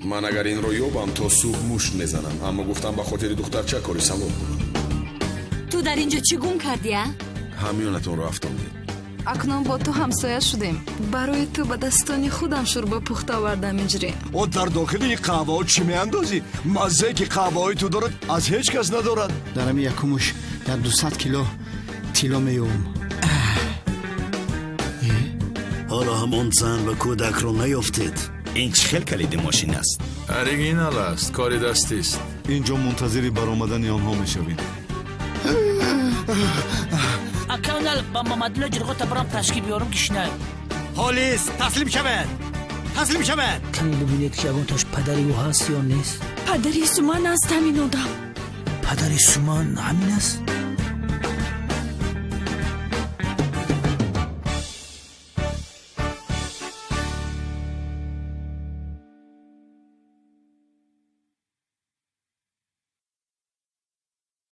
من اگر این رو یابم تا صبح مشت میزنم، اما گفتم به خاطر دخترچه کاری سواب کنم. تو در اینجا چی گم کردی؟ همینتون رفتم. акнун бо ту ҳамсоя шудем. барои ту ба дастони худам шӯрба пухта овардам инҷуре. о дар дохили қаҳваҳо чӣ меандозӣ? маззае ки қаҳваҳои ту дорад аз ҳеҷ кас надорад. дарами якумуш як 200 кило тилло меёвам. ҳоло ҳамон зан ва кӯдакро наёфтед? ин чӣ хел калиди мошин аст? оригинал аст, кори дастист. اینجا منتظری برآمدن آنها میشویم. аканал ба мамадулла ҷирғота барам ташкил биёрам кишна. полис таслим шавад, таслим шавад. каме бибинед ки ягон тош падари ӯ ҳаст ё нест. падари суман аст ҳамин одам. падари суман ҳамин аст.